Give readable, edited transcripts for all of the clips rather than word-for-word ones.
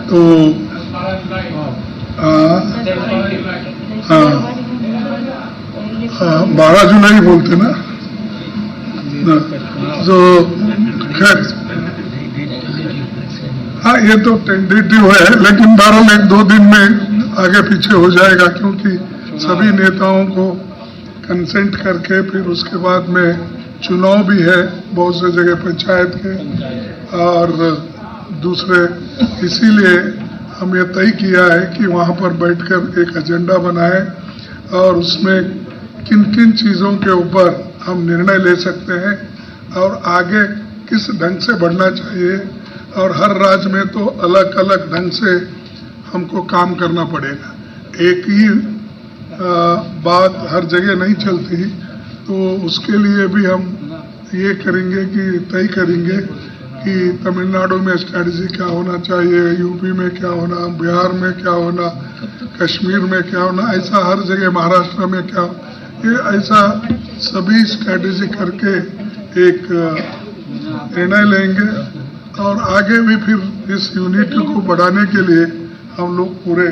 तो हाँ 12 जुलाई बोलते ना, तो खैर हाँ ये तो टेंटेटिव है, लेकिन बहरहाल 1-2 दिन में आगे पीछे हो जाएगा, क्योंकि सभी नेताओं को कंसेंट करके फिर उसके बाद में चुनाव भी है बहुत से जगह पंचायत के और दूसरे, इसीलिए हम ये तय किया है कि वहाँ पर बैठकर एक एजेंडा बनाए और उसमें किन किन चीज़ों के ऊपर हम निर्णय ले सकते हैं और आगे किस ढंग से बढ़ना चाहिए, और हर राज्य में तो अलग अलग ढंग से हमको काम करना पड़ेगा। एक ही बात हर जगह नहीं चलती, तो उसके लिए भी हम ये करेंगे कि तय करेंगे कि तमिलनाडु में स्ट्रैटेजी क्या होना चाहिए, यूपी में क्या होना, बिहार में क्या होना, कश्मीर में क्या होना, ऐसा हर जगह, महाराष्ट्र में क्या, ये ऐसा सभी स्ट्रैटेजी करके एक निर्णय लेंगे और आगे भी फिर इस यूनिटी को बढ़ाने के लिए हम लोग पूरे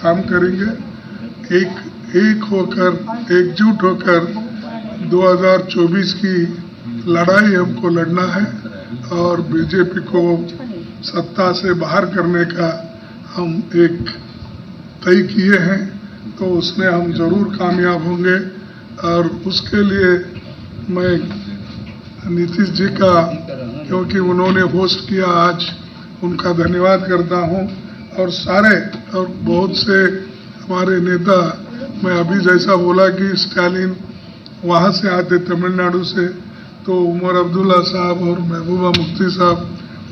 काम करेंगे। एक होकर, एकजुट होकर 2024 की लड़ाई हमको लड़ना है और बीजेपी को सत्ता से बाहर करने का हम एक तय किए हैं, तो उसमें हम जरूर कामयाब होंगे। और उसके लिए मैं नीतीश जी का, क्योंकि उन्होंने होस्ट किया, आज उनका धन्यवाद करता हूं, और सारे और बहुत से हमारे नेता, मैं अभी जैसा बोला कि स्टालिन वहाँ से आते तमिलनाडु से, तो उमर अब्दुल्ला साहब और महबूबा मुफ्ती साहब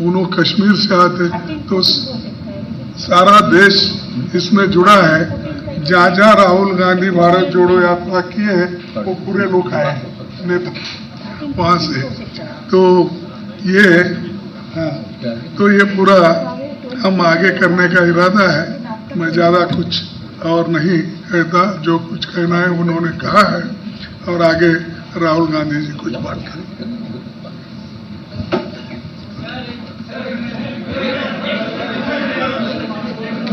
उन्होंने कश्मीर से आते, तो सारा देश इसमें जुड़ा है। जहाँ जहाँ राहुल गांधी भारत जोड़ो यात्रा किए हैं वो पूरे लोग आए हैं नेता वहाँ से, तो ये पूरा हम आगे करने का इरादा है। मैं ज़्यादा कुछ और नहीं कहता, जो कुछ कहना है उन्होंने कहा है, और आगे राहुल गांधी जी कुछ बात करेंगे।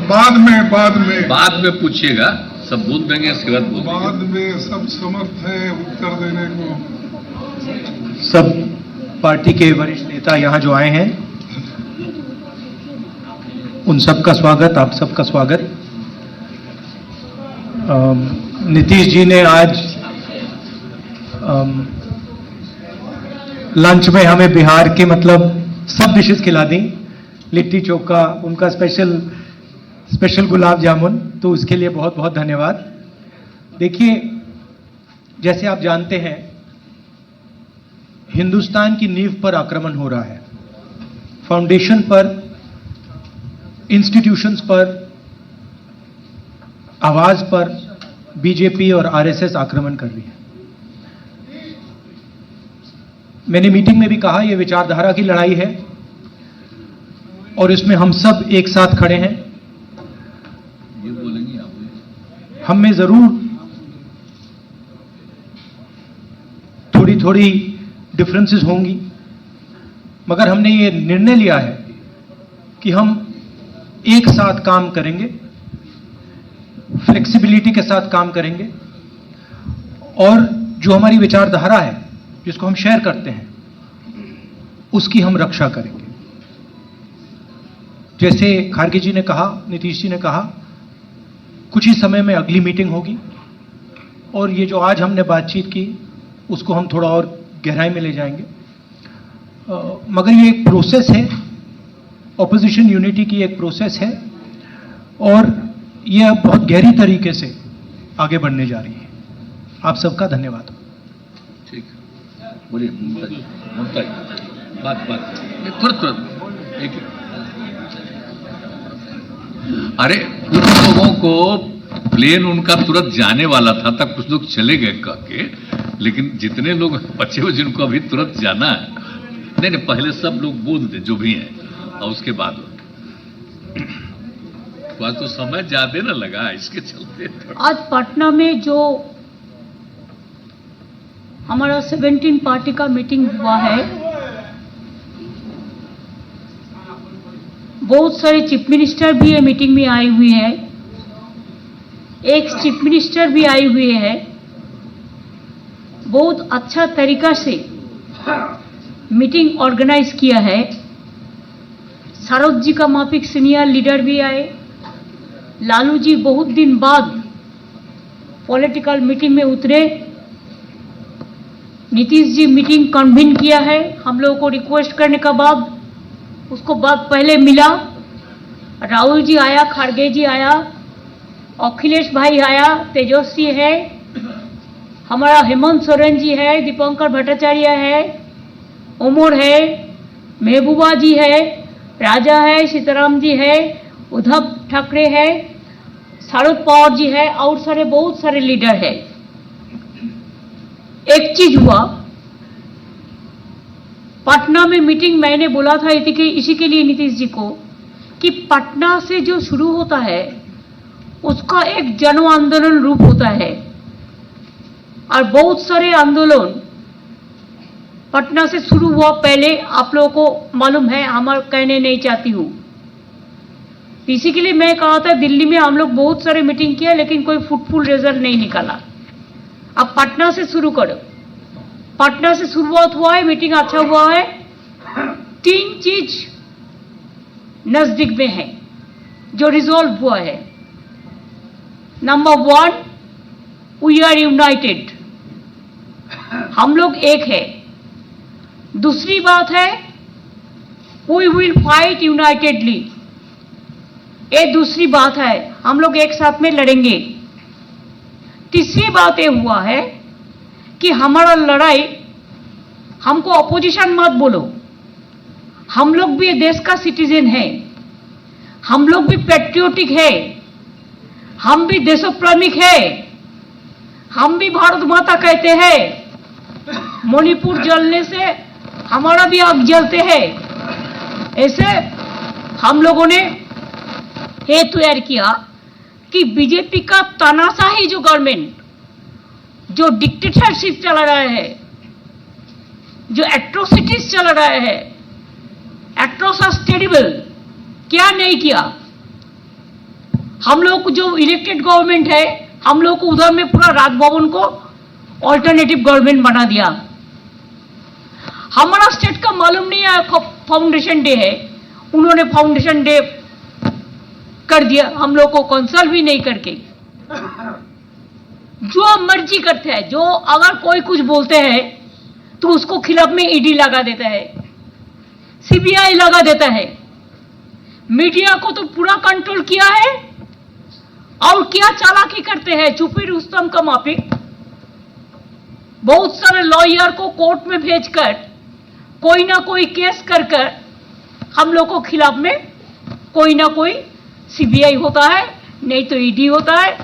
बाद में पूछिएगा, सब बोल देंगे, इसके बाद में सब समर्थ है उत्तर देने को। सब पार्टी के वरिष्ठ नेता यहाँ जो आए हैं, उन सबका स्वागत, आप सबका स्वागत। नीतीश जी ने आज लंच में हमें बिहार के मतलब सब डिशेस खिला दी, लिट्टी चोखा, उनका स्पेशल गुलाब जामुन, तो उसके लिए बहुत बहुत धन्यवाद। देखिए, जैसे आप जानते हैं, हिंदुस्तान की नींव पर आक्रमण हो रहा है, फाउंडेशन पर, इंस्टीट्यूशंस पर, आवाज पर बीजेपी और आरएसएस आक्रमण कर रही है। मैंने मीटिंग में भी कहा, यह विचारधारा की लड़ाई है और इसमें हम सब एक साथ खड़े हैं। ये बोलेंगे आप, हम में जरूर थोड़ी थोड़ी डिफरेंसेस होंगी, मगर हमने ये निर्णय लिया है कि हम एक साथ काम करेंगे, फ्लेक्सिबिलिटी के साथ काम करेंगे, और जो हमारी विचारधारा है, जिसको हम शेयर करते हैं, उसकी हम रक्षा करेंगे। जैसे खारगे जी ने कहा, नीतीश जी ने कहा, कुछ ही समय में अगली मीटिंग होगी और ये जो आज हमने बातचीत की उसको हम थोड़ा और गहराई में ले जाएंगे। मगर ये एक प्रोसेस है, ऑपोजिशन यूनिटी की एक प्रोसेस है, और यह बहुत गहरी तरीके से आगे बढ़ने जा रही है। आप सबका धन्यवाद। ठीक, बोलिए ममता, बात तुरंत एक, अरे कुछ लोगों को प्लेन उनका तुरंत जाने वाला था, तब कुछ लोग चले गए कह के, लेकिन जितने लोग बचे हुए जिनको अभी तुरंत जाना है, नहीं, पहले सब लोग बोल दे जो भी हैं, और उसके बाद तो समय ज्यादा ना लगा इसके चलते। आज पटना में जो हमारा 17 पार्टी का मीटिंग हुआ है, बहुत सारे चीफ मिनिस्टर भी ये मीटिंग में आए हुए हैं, एक चीफ मिनिस्टर भी आए हुए हैं। बहुत अच्छा तरीका से मीटिंग ऑर्गेनाइज किया है। शरद जी का माफिक सीनियर लीडर भी आए। लालू जी बहुत दिन बाद पॉलिटिकल मीटिंग में उतरे। नीतीश जी मीटिंग कन्वीन किया है हम लोगों को रिक्वेस्ट करने का बाद, उसको बाद पहले मिला। राहुल जी आया, खड़गे जी आया, अखिलेश भाई आया, तेजस्वी है, हमारा हेमंत सोरेन जी है, दीपंकर भट्टाचार्य है, उमर है, महबूबा जी है, राजा है, सीताराम जी है, उद्धव ठाकरे है, शरद पवार जी है और सारे बहुत सारे लीडर है। एक चीज हुआ, पटना में मीटिंग मैंने बोला था इसी के लिए नीतीश जी को कि पटना से जो शुरू होता है उसका एक जन आंदोलन रूप होता है और बहुत सारे आंदोलन पटना से शुरू हुआ। पहले आप लोगों को मालूम है, हम कहने नहीं चाहती हूँ। इसी के लिए मैं कहा था दिल्ली में हम लोग बहुत सारे मीटिंग किया लेकिन कोई फ्रूटफुल रिजल्ट नहीं निकाला। अब पटना से शुरू करो। पटना से शुरुआत हुआ है, मीटिंग अच्छा हुआ है। 3 चीज नजदीक में है जो रिजॉल्व हुआ है। नंबर 1, वी आर यूनाइटेड, हम लोग एक है। दूसरी बात है, वी विल फाइट यूनाइटेडली, ये दूसरी बात है, हम लोग एक साथ में लड़ेंगे। तीसरी बात ये हुआ है कि हमारा लड़ाई, हमको अपोजिशन मत बोलो, हम लोग भी देश का सिटीजन है, हम लोग भी पैट्रियोटिक है, हम भी देशप्रेमिक है, हम भी भारत माता कहते हैं। मणिपुर जलने से हमारा भी आग जलते हैं। ऐसे हम लोगों ने ये तैयार किया कि बीजेपी का तानाशाही जो गवर्नमेंट, जो डिक्टेटरशिप चला रहा है, जो एट्रोसिटीज चला रहा है, एट्रोसस टेरिबल, क्या नहीं किया। हम लोग को जो इलेक्टेड गवर्नमेंट है, हम लोग को उधर में पूरा राजभवन को ऑल्टरनेटिव गवर्नमेंट बना दिया। हमारा स्टेट का मालूम नहीं है फाउंडेशन डे है, उन्होंने फाउंडेशन डे कर दिया, हम लोग को कंसल्ट भी नहीं करके। जो मर्जी करते हैं, जो अगर कोई कुछ बोलते हैं तो उसको खिलाफ में ईडी लगा देता है, सीबीआई लगा देता है। मीडिया को तो पूरा कंट्रोल किया है और क्या चालाकी करते हैं, छुपी रुस्तम का माफिक। बहुत सारे लॉयर को कोर्ट में भेजकर कोई ना कोई केस कर कर हम लोग को खिलाफ में कोई ना कोई सीबीआई होता है, नहीं तो ईडी होता है,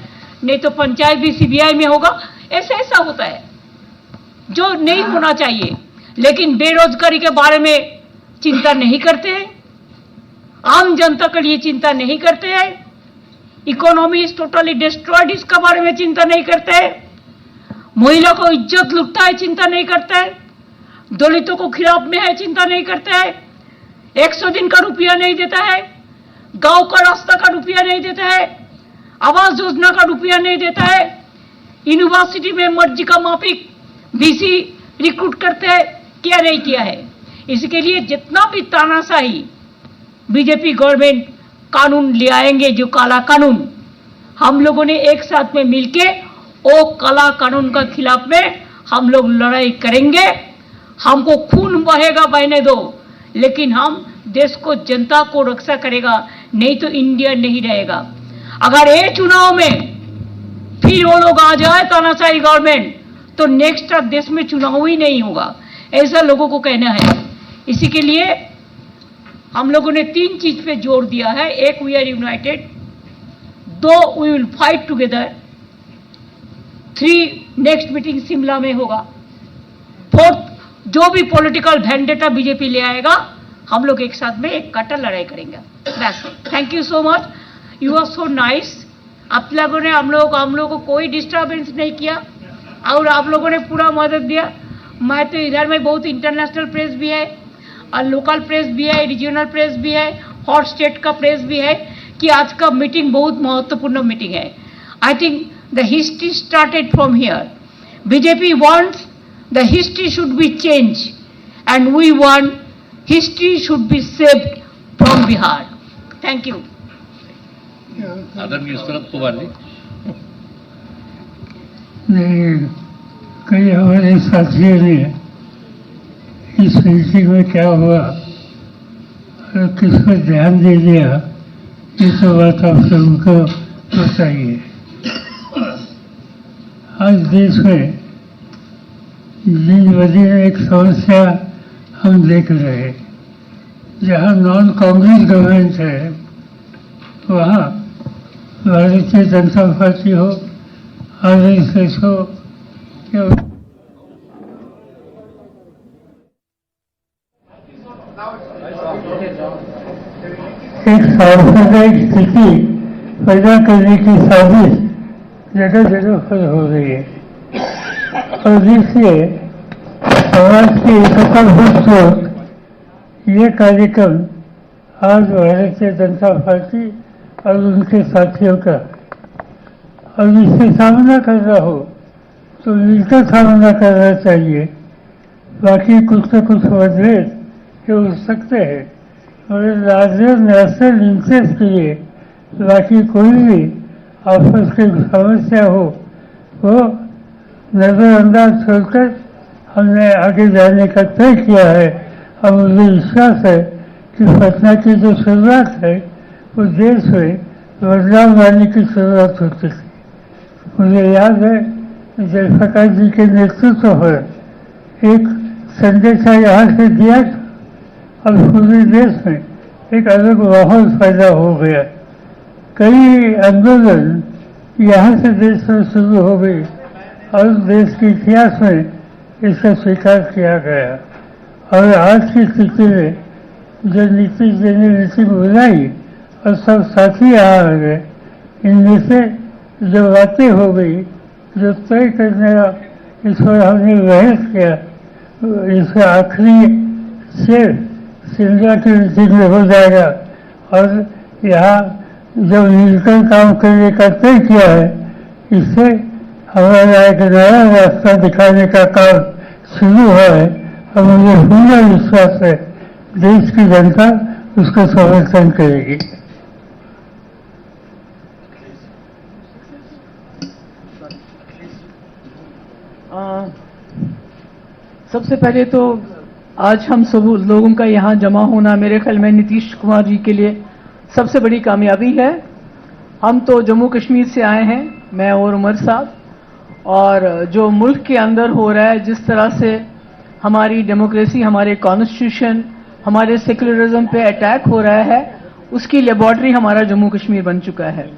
नहीं तो पंचायत भी सीबीआई में होगा। ऐसा होता है जो नहीं होना चाहिए। लेकिन बेरोजगारी के बारे में चिंता नहीं करते हैं, आम जनता के लिए चिंता नहीं करते हैं, इकोनॉमी इज टोटली डिस्ट्रॉयड इसका बारे में चिंता नहीं करते हैं, महिला को इज्जत लुटता है चिंता नहीं करते हैं, दलितों को खिलाफ में है चिंता नहीं करते हैं, 100 दिन का रुपया नहीं देता है, गांव का रास्ता का रुपया नहीं देता है, आवास योजना का रुपया नहीं देता है, यूनिवर्सिटी में मर्जी का माफिक बीसी रिक्रूट करते हैं, क्या नहीं किया है। इसके लिए जितना भी तानाशाही बीजेपी गवर्नमेंट कानून ले आएंगे, जो काला कानून, हम लोगों ने एक साथ में मिलके वो काला कानून का खिलाफ में हम लोग लड़ाई करेंगे। हमको खून बहेगा बहने दो, लेकिन हम देश को, जनता को रक्षा करेगा, नहीं तो इंडिया नहीं रहेगा। अगर ये चुनाव में फिर वो लोग आ जाए तानाशाही गवर्नमेंट, तो नेक्स्ट देश में चुनाव ही नहीं होगा, ऐसा लोगों को कहना है। इसी के लिए हम लोगों ने 3 चीज पे जोर दिया है। 1, we are united, 2, we will fight together, 3, next meeting Shimla में होगा, 4, जो भी पॉलिटिकल वेंडेटा बीजेपी ले आएगा हम लोग एक साथ में एक कट्टर लड़ाई करेंगे। बस, thank you so much, you are so nice. आप लोगों ने हम लोगों को कोई डिस्टर्बेंस नहीं किया और आप लोगों ने पूरा मदद दिया। मैं तो इधर में बहुत इंटरनेशनल प्रेस भी है और लोकल प्रेस भी है, रीजनल प्रेस भी है, हॉट स्टेट का प्रेस भी है कि आज का मीटिंग बहुत महत्वपूर्ण मीटिंग है. I think the history started from here. BJP wants the history should be change and we want history should be saved from Bihar. Thank you. आदरणीय शरद पवार जी. नहीं, कई हमारे साथियों ने इस मीटिंग में क्या हुआ और किस पर ध्यान दे दिया, ये तो बात आप सबको बताइए. आज देश में दिन ब दिन एक समस्या हम देख रहे हैं. जहाँ नॉन कांग्रेस गवर्नमेंट है वहाँ भारतीय जनता पार्टी हो, आरएसएस हो या एक सांप्रदायिक स्थिति पैदा करने की साजिश जगह जगह पर हो रही है. और इसलिए समाज की एकता भूत ये कार्यक्रम आज भारतीय जनता पार्टी और उनके साथियों का, और इससे सामना करना हो तो मिलकर सामना करना चाहिए. बाकी कुछ न कुछ मतभेद के हो सकते हैं और राज्य नेशनल इंटरेस्ट के लिए बाकी कोई भी आपस की समस्या हो वो नजरअंदाज छोड़कर हमने आगे जाने का तय किया है. और मुझे विश्वास है कि पटना की जो शुरुआत है वो देश में बदलाव लाने की शुरुआत होती थी. मुझे याद है जयप्रकाश जी के नेतृत्व पर एक संदेशा यहाँ से दिया और पूरे देश में एक अलग माहौल पैदा हो गया. कई आंदोलन यहाँ से देश में शुरू हो गई और देश के इतिहास में इसका स्वीकार किया गया. और आज की स्थिति में जो नीतीश जी ने मीटिंग बुलाई और सब साथी यहाँ आ गए, इनमें से जो बातें हो गई, जो तय करने का इस पर हमने बहस किया, इसका आखिरी शेर शिमला की मीटिंग में हो जाएगा. और यहाँ जो मिलकर काम करने का तय किया है, इससे हमारा एक नया रास्ता दिखाने का काम शुरू हुआ है. और मुझे पूरा विश्वास है देश की जनता उसका समर्थन करेगी. सबसे पहले तो आज हम सब लोगों का यहाँ जमा होना मेरे ख्याल में नीतीश कुमार जी के लिए सबसे बड़ी कामयाबी है. हम तो जम्मू कश्मीर से आए हैं, मैं और उमर साहब, और जो मुल्क के अंदर हो रहा है, जिस तरह से हमारी डेमोक्रेसी, हमारे कॉन्स्टिट्यूशन, हमारे सेक्युलरिज्म पे अटैक हो रहा है, उसकी लेबॉर्ट्री हमारा जम्मू कश्मीर बन चुका है.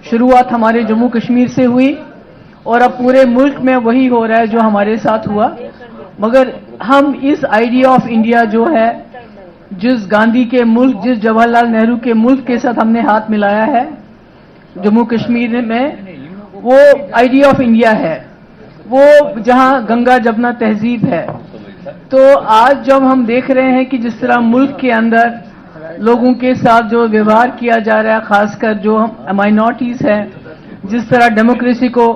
शुरुआत हमारे जम्मू कश्मीर से हुई और अब पूरे मुल्क में वही हो रहा है जो हमारे साथ हुआ. मगर हम इस आइडिया ऑफ इंडिया जो है, जिस गांधी के मुल्क, जिस जवाहरलाल नेहरू के मुल्क के साथ हमने हाथ मिलाया है जम्मू कश्मीर में, वो आइडिया ऑफ इंडिया है, वो जहां गंगा जमुना तहजीब है. तो आज जब हम देख रहे हैं कि जिस तरह मुल्क के अंदर लोगों के साथ जो व्यवहार किया जा रहा है, खासकर जो माइनॉरिटीज हैं, जिस तरह डेमोक्रेसी को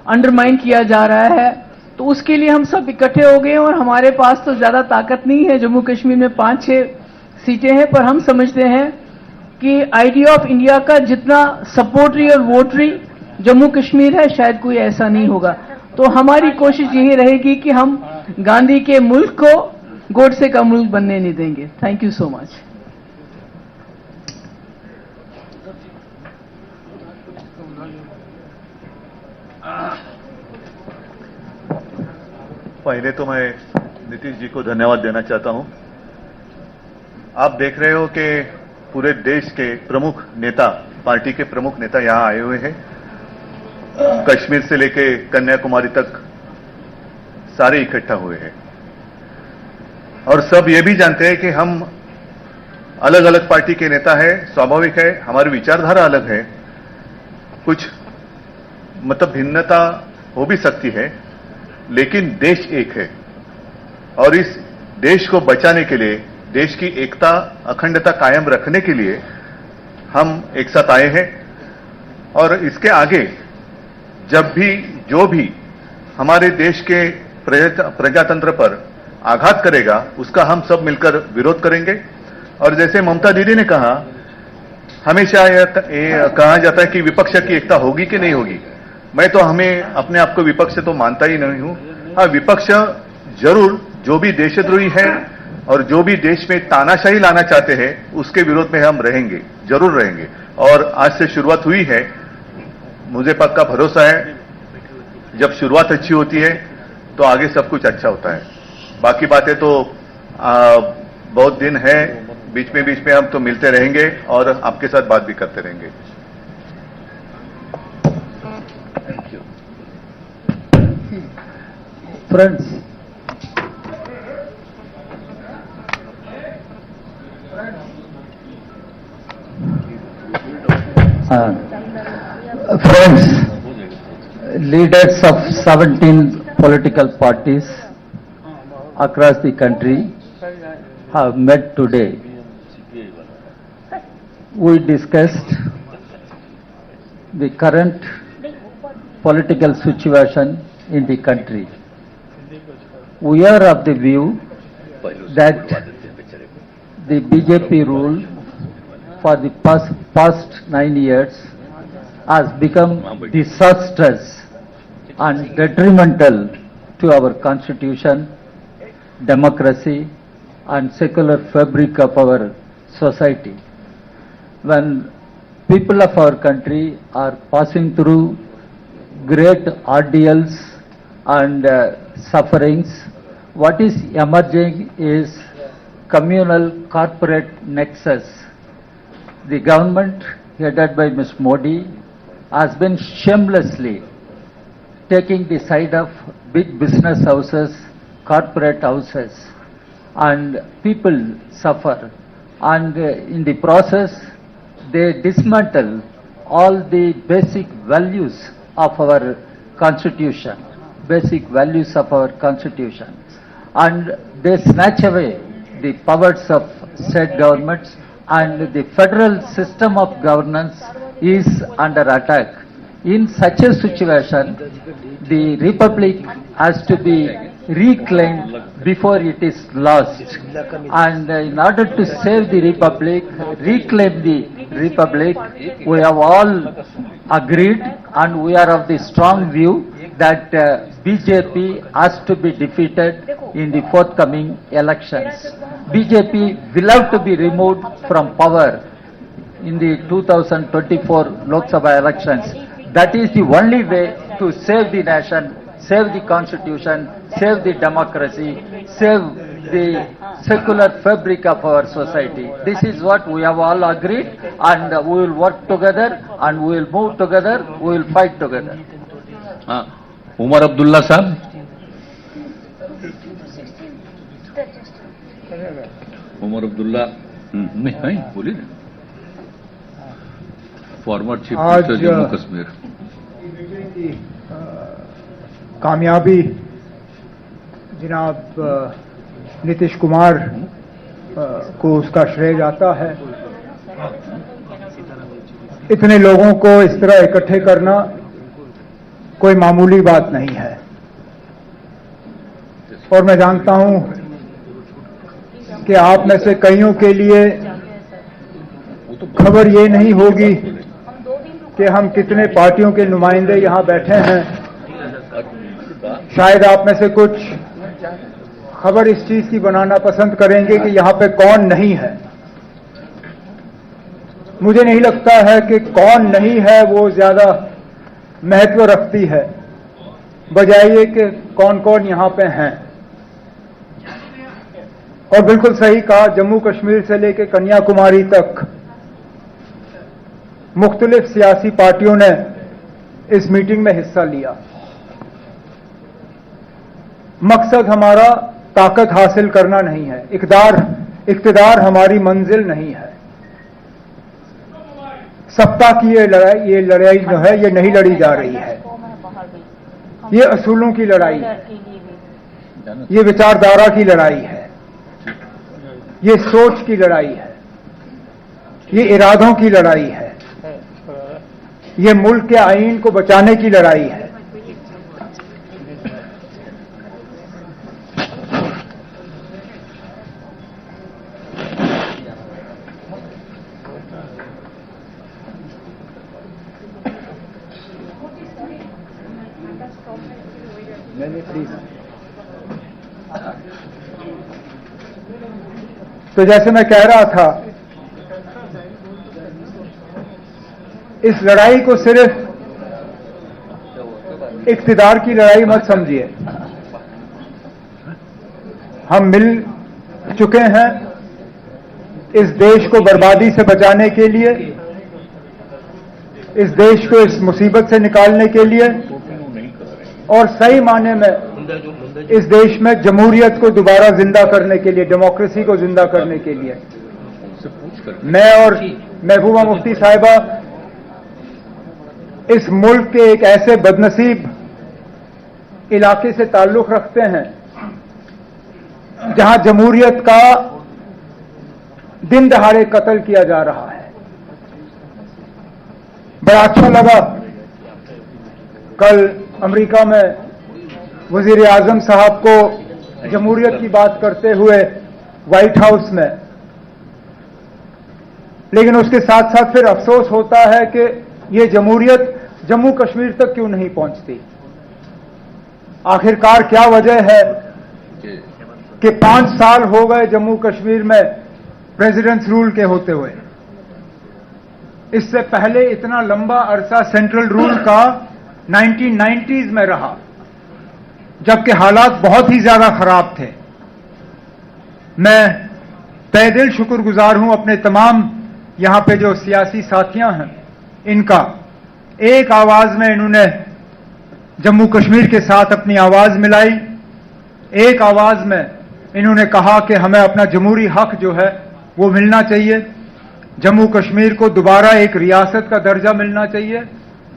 अंडरमाइन किया जा रहा है, तो उसके लिए हम सब इकट्ठे हो गए. और हमारे पास तो ज्यादा ताकत नहीं है, जम्मू कश्मीर में 5-6 सीटें हैं, पर हम समझते हैं कि आइडिया ऑफ इंडिया का जितना सपोर्टरी और वोटरी जम्मू कश्मीर है, शायद कोई ऐसा नहीं होगा. तो हमारी कोशिश यही रहेगी कि हम गांधी के मुल्क को गोडसे का मुल्क बनने नहीं देंगे. Thank you so much. पहले तो मैं नीतीश जी को धन्यवाद देना चाहता हूं. आप देख रहे हो कि पूरे देश के प्रमुख नेता, पार्टी के प्रमुख नेता यहां आए हुए हैं. कश्मीर से लेके कन्याकुमारी तक सारे इकट्ठा हुए हैं और सब ये भी जानते हैं कि हम अलग अलग पार्टी के नेता हैं. स्वाभाविक है, हमारी विचारधारा अलग है, कुछ मतलब भिन्नता हो भी सकती है, लेकिन देश एक है और इस देश को बचाने के लिए देश की एकता अखंडता कायम रखने के लिए हम एक साथ आए हैं और इसके आगे जब भी जो भी हमारे देश के प्रजातंत्र पर आघात करेगा उसका हम सब मिलकर विरोध करेंगे। और जैसे ममता दीदी ने कहा, हमेशा ये कहा जाता है कि विपक्ष की एकता होगी कि नहीं होगी। मैं तो हमें अपने आप को विपक्ष तो मानता ही नहीं हूं। हाँ, विपक्ष जरूर जो भी देशद्रोही है और जो भी देश में तानाशाही लाना चाहते हैं उसके विरोध में हम रहेंगे, जरूर रहेंगे। और आज से शुरुआत हुई है, मुझे पक्का भरोसा है जब शुरुआत अच्छी होती है तो आगे सब कुछ अच्छा होता है। बाकी बातें तो बहुत दिन है, बीच में हम तो मिलते रहेंगे और आपके साथ बात भी करते रहेंगे। Friends, leaders of 17 political parties across the country have met today. We discussed the current political situation in the country. We are of the view that the BJP rule for the past 9 years has become disastrous and detrimental to our constitution, democracy and secular fabric of our society. When people of our country are passing through great ordeals and sufferings, what is emerging is communal corporate nexus. The government headed by Ms. Modi has been shamelessly taking the side of big business houses, corporate houses, and people suffer. And in the process, they dismantle all the basic values of our constitution, and they snatch away the powers of state governments, and the federal system of governance is under attack. In such a situation, the republic has to be reclaimed before it is lost. And in order to save the republic, reclaim the republic, we have all agreed and we are of the strong view that BJP has to be defeated in the forthcoming elections. BJP will have to be removed from power in the 2024 Lok Sabha elections. That is the only way to save the nation, save the constitution, save the democracy, save the secular fabric of our society. This is what we have all agreed, and we will work together and we will move together, we will fight together. Omar Abdullah साहब। उमर अब्दुल्ला नहीं बोलिए ना, former chief minister Jammu Kashmir. कामयाबी जनाब नीतीश कुमार को उसका श्रेय जाता है। इतने लोगों को इस तरह इकट्ठे करना कोई मामूली बात नहीं है, और मैं जानता हूं कि आप में से कईयों के लिए खबर ये नहीं होगी कि हम कितने पार्टियों के नुमाइंदे यहां बैठे हैं। शायद आप में से कुछ खबर इस चीज की बनाना पसंद करेंगे कि यहां पे कौन नहीं है। मुझे नहीं लगता है कि कौन नहीं है वो ज्यादा महत्व रखती है, बजाय ये कि कौन कौन यहां पे हैं। और बिल्कुल सही कहा, जम्मू कश्मीर से लेकर कन्याकुमारी तक मुख्तलिफ सियासी पार्टियों ने इस मीटिंग में हिस्सा लिया। मकसद हमारा ताकत हासिल करना नहीं है, इक़्तिदार हमारी मंजिल नहीं है। सत्ता की ये लड़ाई जो है ये नहीं लड़ी जा रही है, ये असूलों की लड़ाई है, ये विचारधारा की लड़ाई है। ये सोच की लड़ाई है, ये इरादों की लड़ाई है, ये मुल्क के आईन को बचाने की लड़ाई है। तो जैसे मैं कह रहा था, इस लड़ाई को सिर्फ इख्तिदार की लड़ाई मत समझिए। हम मिल चुके हैं इस देश को बर्बादी से बचाने के लिए, इस देश को इस मुसीबत से निकालने के लिए, और सही मायने में इस देश में जमहूरियत को दोबारा जिंदा करने के लिए, डेमोक्रेसी को जिंदा करने के लिए। मैं और महबूबा मुफ्ती साहिबा इस मुल्क के एक ऐसे बदनसीब इलाके से ताल्लुक रखते हैं जहां जमहूरियत का दिन दहाड़े कत्ल किया जा रहा है। बड़ा अच्छा लगा कल अमेरिका में वजीर आजम साहब को जमहूरियत की बात करते हुए व्हाइट हाउस में, लेकिन उसके साथ साथ फिर अफसोस होता है कि ये जमहूरियत जम्मू कश्मीर तक क्यों नहीं पहुंचती। आखिरकार क्या वजह है कि 5 साल हो गए जम्मू कश्मीर में प्रेसिडेंट्स रूल के होते हुए। इससे पहले इतना लंबा अरसा सेंट्रल रूल का 1990s में रहा, जबकि हालात बहुत ही ज्यादा खराब थे। मैं तहे दिल शुक्रगुजार हूं अपने तमाम यहां पे जो सियासी साथियां हैं, इनका एक आवाज में इन्होंने जम्मू कश्मीर के साथ अपनी आवाज मिलाई। एक आवाज में इन्होंने कहा कि हमें अपना जमहूरी हक जो है वो मिलना चाहिए, जम्मू कश्मीर को दोबारा एक रियासत का दर्जा मिलना चाहिए,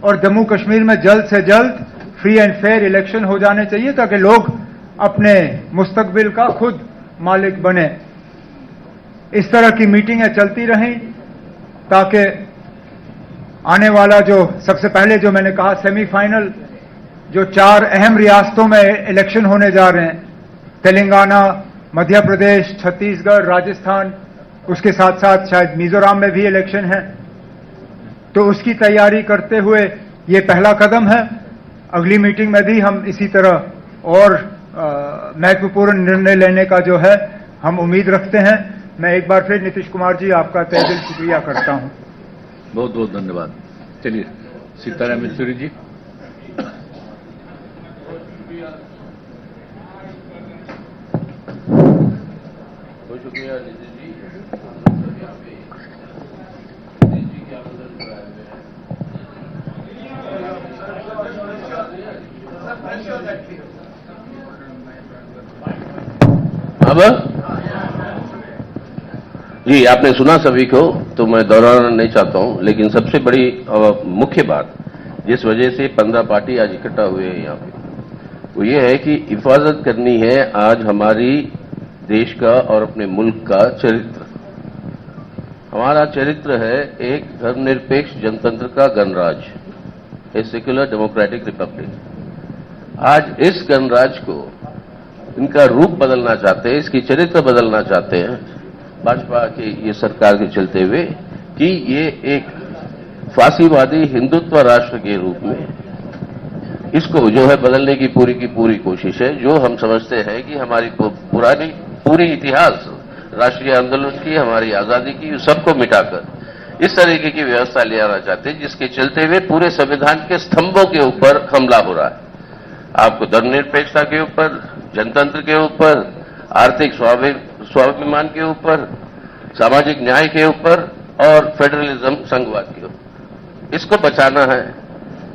और जम्मू कश्मीर में जल्द से जल्द फ्री एंड फेयर इलेक्शन हो जाने चाहिए ताकि लोग अपने मुस्तकबिल का खुद मालिक बने। इस तरह की मीटिंगें चलती रहें ताकि आने वाला जो सबसे पहले जो मैंने कहा सेमीफाइनल, जो 4 अहम रियासतों में इलेक्शन होने जा रहे हैं, तेलंगाना, मध्य प्रदेश, छत्तीसगढ़, राजस्थान, उसके साथ साथ शायद मिजोरम में भी इलेक्शन है, तो उसकी तैयारी करते हुए ये पहला कदम है। अगली मीटिंग में भी हम इसी तरह और महत्वपूर्ण निर्णय लेने का जो है हम उम्मीद रखते हैं। मैं एक बार फिर नीतीश कुमार जी आपका तहे दिल शुक्रिया करता हूं। बहुत बहुत धन्यवाद। चलिए सीताराम येचुरी जी। बहुत शुक्रिया नीतीश जी। अब जी आपने सुना सभी को, तो मैं दोहराना नहीं चाहता हूं, लेकिन सबसे बड़ी मुख्य बात जिस वजह से 15 पार्टी आज इकट्ठा हुए हैं यहाँ पे, वो ये है कि हिफाजत करनी है आज हमारी देश का और अपने मुल्क का चरित्र। हमारा चरित्र है एक धर्मनिरपेक्ष जनतंत्र का गणराज, ए सेक्युलर डेमोक्रेटिक रिपब्लिक। आज इस गणराज को इनका रूप बदलना चाहते हैं, इसकी चरित्र बदलना चाहते हैं भाजपा की ये सरकार के चलते हुए कि ये एक फांसीवादी हिंदुत्व राष्ट्र के रूप में इसको जो है बदलने की पूरी कोशिश है। जो हम समझते हैं कि हमारी पूरी इतिहास राष्ट्रीय आंदोलन की, हमारी आजादी की, सबको मिटाकर इस तरीके की व्यवस्था ले आना चाहते हैं जिसके चलते हुए पूरे संविधान के स्तंभों के ऊपर हमला हो रहा है। आपको धर्मनिरपेक्षता के ऊपर, जनतंत्र के ऊपर, आर्थिक स्वाभिमान के ऊपर, सामाजिक न्याय के ऊपर और फेडरलिज्म संघवाद के ऊपर, इसको बचाना है।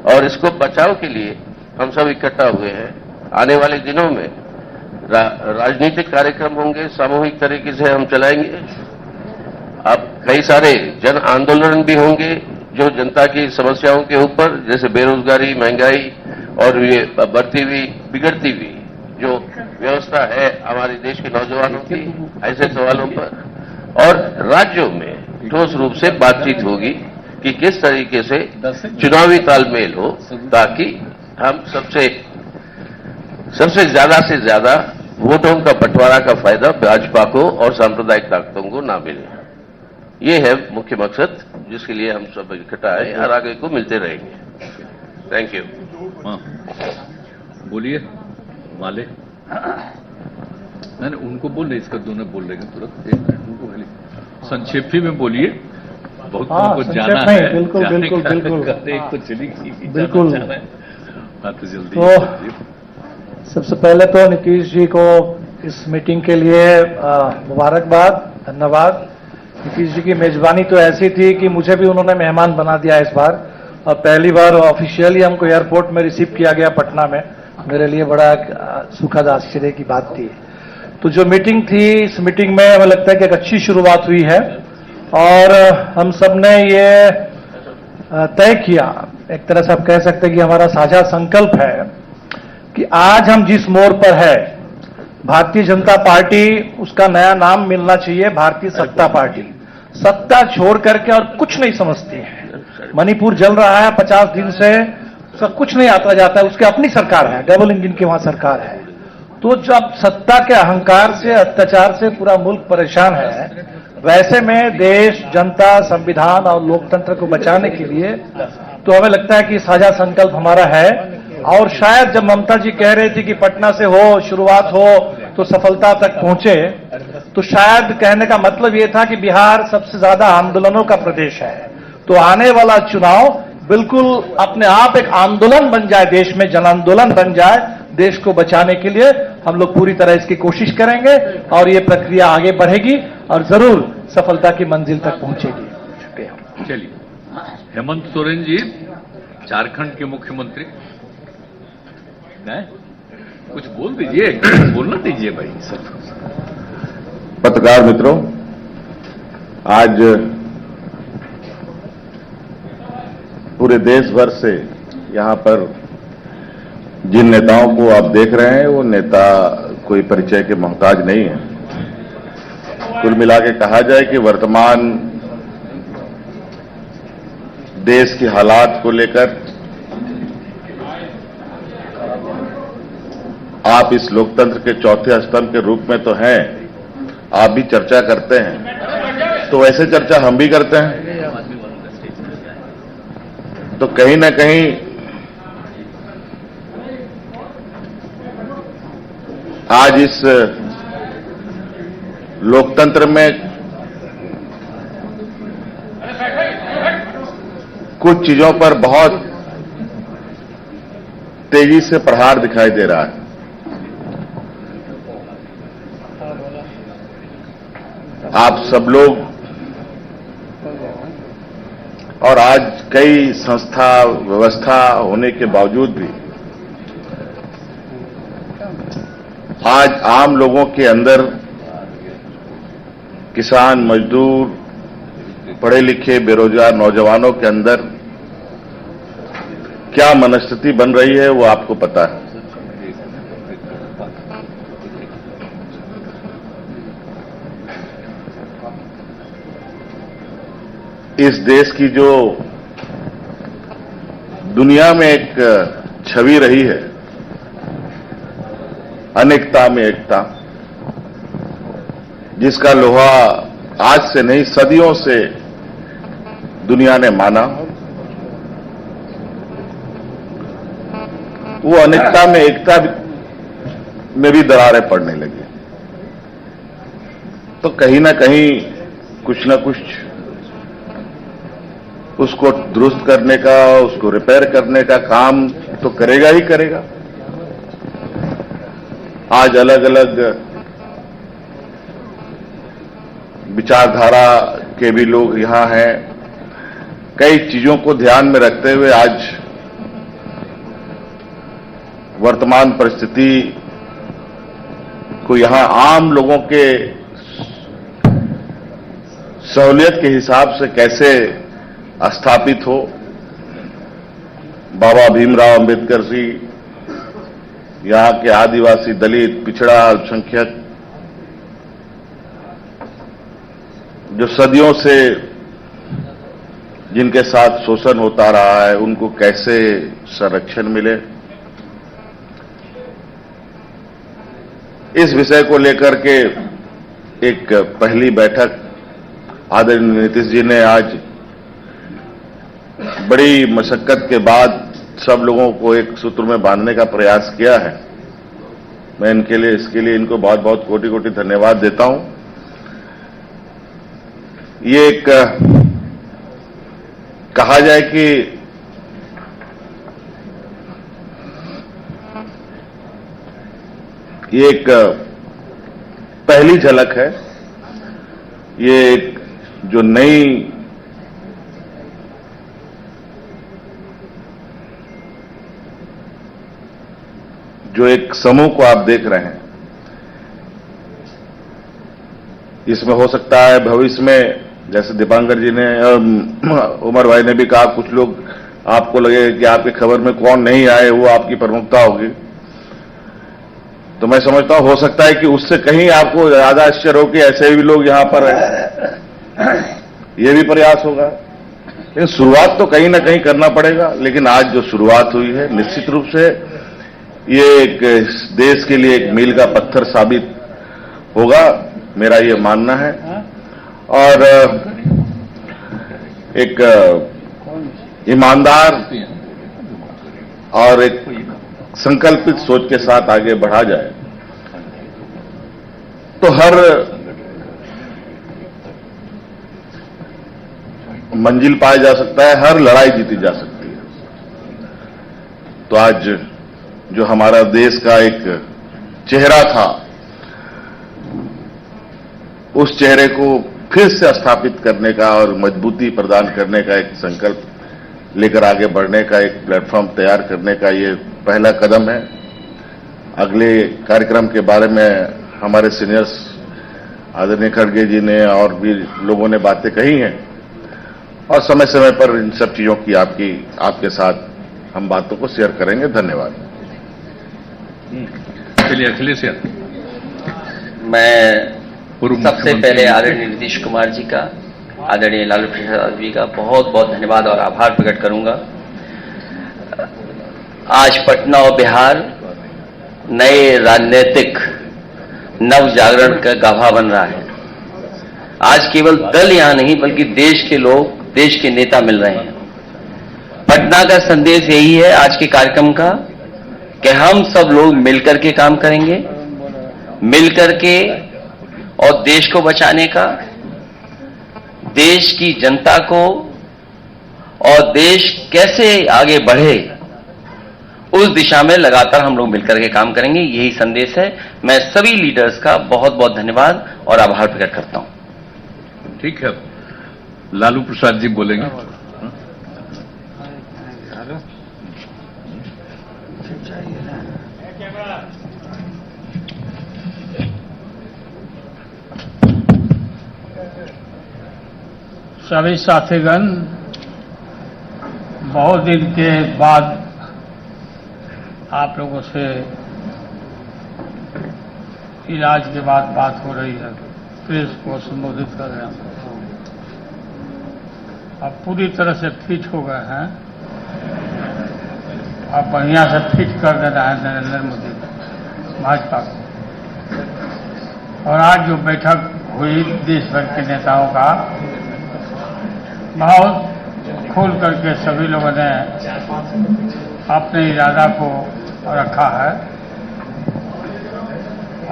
और इसको बचाव के लिए हम सब इकट्ठा हुए हैं। आने वाले दिनों में राजनीतिक कार्यक्रम होंगे, सामूहिक तरीके से हम चलाएंगे। अब कई सारे जन आंदोलन भी होंगे जो जनता की समस्याओं के ऊपर, जैसे बेरोजगारी, महंगाई और ये बढ़ती हुई, बिगड़ती हुई जो व्यवस्था है हमारे देश के नौजवानों की ऐसे सवालों पर, और राज्यों में ठोस रूप से बातचीत होगी कि किस तरीके से चुनावी तालमेल हो, ताकि हम सबसे ज्यादा से ज्यादा वोटों का बंटवारा का फायदा भाजपा को और सांप्रदायिक ताकतों को ना मिले। ये है मुख्य मकसद जिसके लिए हम सब इकट्ठा है और आगे को मिलते रहेंगे। Thank you. हाँ, बोलिए वाले। नहीं, उनको बोल रहे, इसका दोनों बोल रहे हैं तुरंत। उनको संक्षेप में बोलिए, बहुत को जाना है। बिल्कुल बिल्कुल बिल्कुल एक तो चली बिल्कुल। बात जल्दी। तो सबसे पहले तो नीतीश जी को इस मीटिंग के लिए मुबारकबाद, धन्यवाद। नीतीश जी की मेजबानी तो ऐसी थी कि मुझे भी उन्होंने मेहमान बना दिया इस बार, और पहली बार ऑफिशियली हमको एयरपोर्ट में रिसीव किया गया पटना में। मेरे लिए बड़ा सुखद आश्चर्य की बात थी। तो जो मीटिंग थी, इस मीटिंग में हमें लगता है कि एक अच्छी शुरुआत हुई है, और हम सब ने ये तय किया, एक तरह से आप कह सकते हैं कि हमारा साझा संकल्प है कि आज हम जिस मोड़ पर है, भारतीय जनता पार्टी, उसका नया नाम मिलना चाहिए भारतीय सत्ता पार्टी। सत्ता छोड़ करके और कुछ नहीं समझती है। मणिपुर जल रहा है 50 दिन से, उसका कुछ नहीं आता जाता है, उसकी अपनी सरकार है, डबल इंजन की वहां सरकार है। तो जब सत्ता के अहंकार से, अत्याचार से पूरा मुल्क परेशान है, वैसे में देश, जनता, संविधान और लोकतंत्र को बचाने के लिए तो हमें लगता है कि साझा संकल्प हमारा है। और शायद जब ममता जी कह रही थी कि पटना से हो, शुरुआत हो तो सफलता तक पहुंचे, तो शायद कहने का मतलब ये था कि बिहार सबसे ज्यादा आंदोलनों का प्रदेश है। तो आने वाला चुनाव बिल्कुल अपने आप एक आंदोलन बन जाए, देश में जन आंदोलन बन जाए। देश को बचाने के लिए हम लोग पूरी तरह इसकी कोशिश करेंगे, और ये प्रक्रिया आगे बढ़ेगी और जरूर सफलता की मंजिल तक पहुंचेगी। शुक्रिया। चलिए, हेमंत सोरेन जी, झारखंड के मुख्यमंत्री, कुछ बोल दीजिए, बोलना दीजिए भाई सब। पत्रकार मित्रों, आज पूरे देश भर से यहां पर जिन नेताओं को आप देख रहे हैं, वो नेता कोई परिचय के मोहताज नहीं है। कुल मिला के कहा जाए कि वर्तमान देश के हालात को लेकर आप इस लोकतंत्र के चौथे स्तंभ के रूप में तो हैं, आप भी चर्चा करते हैं, तो वैसे चर्चा हम भी करते हैं। तो कहीं ना कहीं आज इस लोकतंत्र में कुछ चीजों पर बहुत तेजी से प्रहार दिखाई दे रहा है। आप सब लोग और आज कई संस्था व्यवस्था होने के बावजूद भी आज आम लोगों के अंदर, किसान, मजदूर, पढ़े लिखे, बेरोजगार नौजवानों के अंदर क्या मनस्थिति बन रही है वो आपको पता है। इस देश की जो दुनिया में एक छवि रही है, अनेकता में एकता, जिसका लोहा आज से नहीं सदियों से दुनिया ने माना, वो अनेकता में एकता में भी दरारें पड़ने लगी। तो कहीं ना कहीं कुछ ना कुछ उसको दुरुस्त करने का, उसको रिपेयर करने का काम तो करेगा ही करेगा। आज अलग अलग विचारधारा के भी लोग यहां हैं। कई चीजों को ध्यान में रखते हुए आज वर्तमान परिस्थिति को यहां आम लोगों के सहूलियत के हिसाब से कैसे स्थापित हो, बाबा भीमराव अंबेडकर जी यहाँ के आदिवासी, दलित, पिछड़ा, अल्पसंख्यक जो सदियों से जिनके साथ शोषण होता रहा है, उनको कैसे संरक्षण मिले, इस विषय को लेकर के एक पहली बैठक आदरणीय नीतीश जी ने आज बड़ी मशक्कत के बाद सब लोगों को एक सूत्र में बांधने का प्रयास किया है। मैं इसके लिए इनको बहुत बहुत कोटि कोटि धन्यवाद देता हूं। ये एक कहा जाए कि ये एक पहली झलक है। ये एक जो नई जो एक समूह को आप देख रहे हैं, इसमें हो सकता है भविष्य में, जैसे दीपांकर जी ने उमर भाई ने भी कहा, कुछ लोग आपको लगे कि आपकी खबर में कौन नहीं आए वो आपकी प्रमुखता होगी, तो मैं समझता हूं हो सकता है कि उससे कहीं आपको ज्यादा आश्चर्य हो कि ऐसे भी लोग यहां पर हैं। ये भी प्रयास होगा, लेकिन शुरुआत तो कहीं ना कहीं करना पड़ेगा। लेकिन आज जो शुरुआत हुई है, निश्चित रूप से ये एक देश के लिए एक मील का पत्थर साबित होगा, मेरा ये मानना है। और एक ईमानदार और एक संकल्पित सोच के साथ आगे बढ़ा जाए तो हर मंजिल पाया जा सकता है, हर लड़ाई जीती जा सकती है। तो आज जो हमारा देश का एक चेहरा था, उस चेहरे को फिर से स्थापित करने का और मजबूती प्रदान करने का एक संकल्प लेकर आगे बढ़ने का एक प्लेटफॉर्म तैयार करने का ये पहला कदम है। अगले कार्यक्रम के बारे में हमारे सीनियर्स आदरणीय खड़गे जी ने और भी लोगों ने बातें कही हैं, और समय समय पर इन सब चीजों की आपके साथ हम बातों को शेयर करेंगे। धन्यवाद। चलिए अखिलेश यार। मैं सबसे पहले आदरणीय नीतीश कुमार जी का, आदरणीय लालू प्रसाद जी का बहुत बहुत धन्यवाद और आभार प्रकट करूंगा। आज पटना और बिहार नए राजनीतिक नव जागरण का गाभा बन रहा है। आज केवल दल यहां नहीं बल्कि देश के लोग, देश के नेता मिल रहे हैं। पटना का संदेश यही है आज के कार्यक्रम का कि हम सब लोग मिलकर के काम करेंगे, मिलकर के, और देश को बचाने का, देश की जनता को, और देश कैसे आगे बढ़े उस दिशा में लगातार हम लोग मिलकर के काम करेंगे। यही संदेश है। मैं सभी लीडर्स का बहुत बहुत धन्यवाद और आभार प्रकट करता हूं। ठीक है, लालू प्रसाद जी बोलेंगे। सभी साथीगण, बहुत दिन के बाद आप लोगों से इलाज के बाद बात हो रही है। प्रेस को संबोधित कर रहे हैं। अब पूरी तरह से फिट हो गए हैं। अब बढ़िया से फिट कर देना है नरेंद्र मोदी भाजपा को। और आज जो बैठक हुई देश भर के नेताओं का, बहुत खोल करके सभी लोगों ने अपने इरादा को रखा है,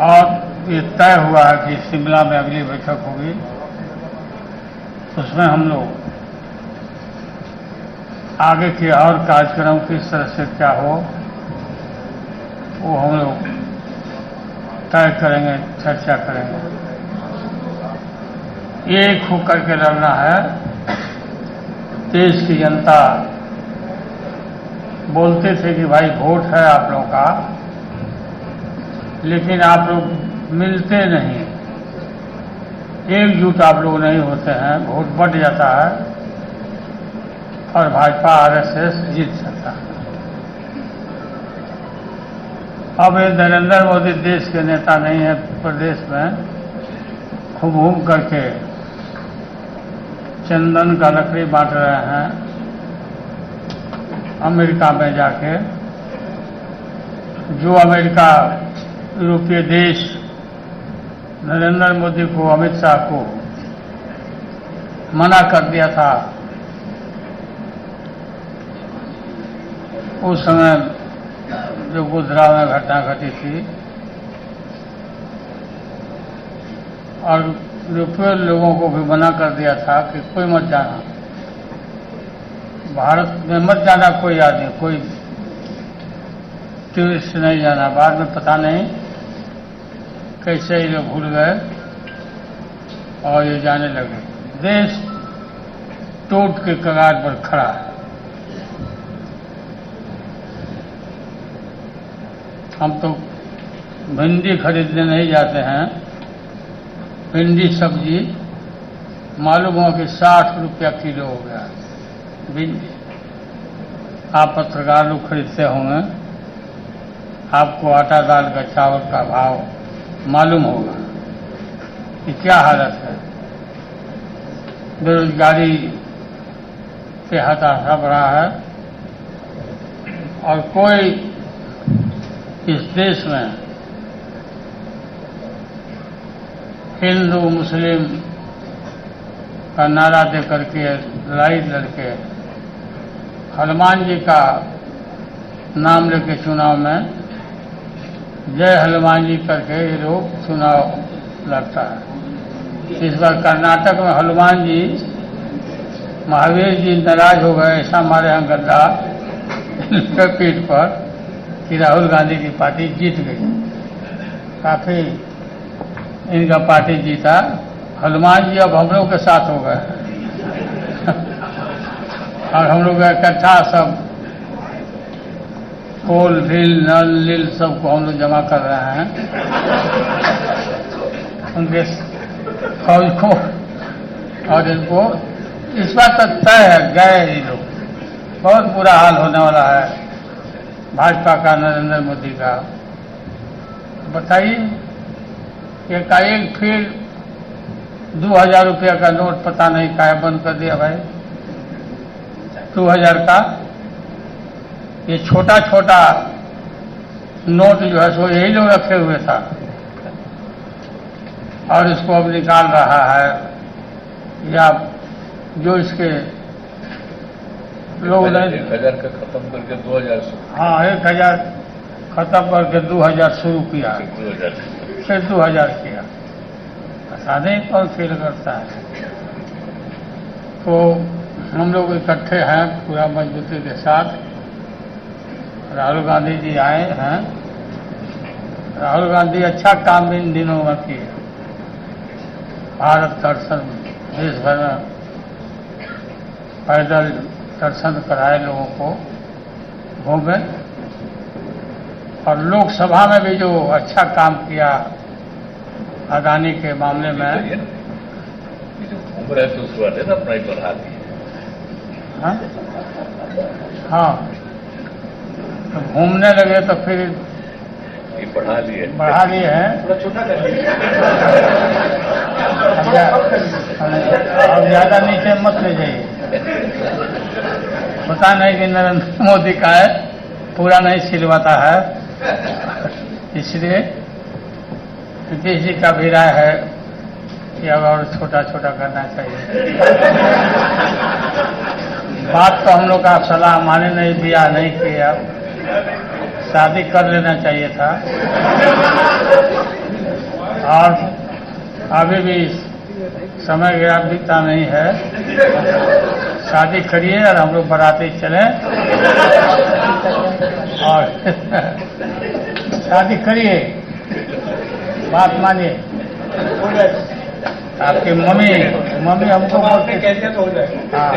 और ये तय हुआ है कि शिमला में अगली बैठक होगी। उसमें हम लोग आगे के और कार्यक्रम किस तरह से क्या हो वो हम लोग तय करेंगे, चर्चा करेंगे। एक होकर के लड़ना है। देश की जनता बोलते थे कि भाई वोट है आप लोगों का, लेकिन आप लोग मिलते नहीं, एकजुट आप लोग नहीं होते हैं, वोट बढ़ जाता है और भाजपा आरएसएस जीत सकता है। अब ये नरेंद्र मोदी देश के नेता नहीं है, प्रदेश में खूब घूम करके चंदन का लकड़ी बांट रहे हैं अमेरिका में जाके। जो अमेरिका यूरोपीय देश नरेंद्र मोदी को, अमित शाह को मना कर दिया था, उस समय जो गुजरात में घटना घटी थी, और यूरोपीय लोगों को भी मना कर दिया था कि कोई मत जाना, भारत में मत जाना कोई आदमी, कोई टूरिस्ट नहीं जाना। बाद में पता नहीं कैसे ये लोग भूल गए और ये जाने लगे। देश टूट के कगार पर खड़ा है। हम तो भिंडी खरीदने नहीं जाते हैं, भिंडी सब्जी मालूम हो कि 60 रुपया किलो हो गया भिंडी। आप पत्रकार लोग खरीदते होंगे, आपको आटा दाल का, चावल का भाव मालूम होगा कि क्या हालत है। बेरोजगारी पे हताशा बढ़ा है और कोई इस देश में हिंदू मुस्लिम का नारा दे करके, लड़ाई लड़के, हनुमान जी का नाम लेके चुनाव में जय हनुमान जी करके ये लोग चुनाव लड़ता है। इस बार कर्नाटक में हनुमान जी, महावीर जी नाराज हो गए, ऐसा मारे हैं गद्दा पीठ पर कि राहुल गांधी की पार्टी जीत गई। काफी इनका पार्टी जीता। हनुमान जी अब हम लोग के साथ हो गए और हम लोग इकट्ठा सब कोल ढील नल लील सबको हम लोग जमा कर रहे हैं उनके फौज को, और इनको इस बात तक तय है गए ये लोग। बहुत बुरा हाल होने वाला है भाजपा का, नरेंद्र मोदी का। बताइए, एकाएक फिर 2000 रुपया का नोट पता नहीं काहे बंद कर दिया भाई। 2000 का ये छोटा छोटा नोट जो है सो यही लोग रखे हुए था और इसको अब निकाल रहा है, या जो इसके लोग ने 1000 का खत्म करके 2000। हाँ, 1000 खत्म करके 2000 शुरू किया, फिर 2000 किया। पता नहीं कौन फेल करता है। तो हम लोग इकट्ठे हैं पूरा मजबूती के साथ। राहुल गांधी जी आए हैं। राहुल गांधी अच्छा काम इन दिनों में किए। भारत दर्शन देश भर में पैदल दर्शन कराए, लोगों को घूमे, और लोकसभा में भी जो अच्छा काम किया अदानी के मामले में। घूम रहे थे उस बात है ना, अपना ही बढ़ा दिए। हाँ, तो घूमने लगे तो फिर ये बढ़ा लिए हैं। अब ज्यादा नीचे मत ले जाइए। पता नहीं कि नरेंद्र मोदी का है, पूरा नहीं सिलवाता है, इसलिए नीतीश जी का भी राय है कि अब और छोटा छोटा करना चाहिए। बात तो हम लोग का सलाह माने नहीं, दिया नहीं किया, शादी कर लेना चाहिए था। और अभी भी समय गया बीता नहीं है, शादी करिए और हम लोग बाराती चलें और शादी करिए, बात मानिए। आपकी मम्मी हमको बोलते कैसे हो जाए। हाँ,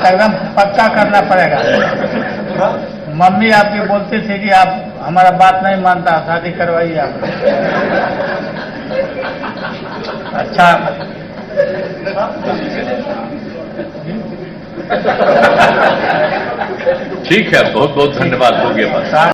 एकदम पक्का करना पड़ेगा। मम्मी आपकी बोलती थी कि आप हमारा बात नहीं मानता, शादी करवाइए आप। अच्छा, ठीक है, बहुत बहुत धन्यवाद, हो गया बस।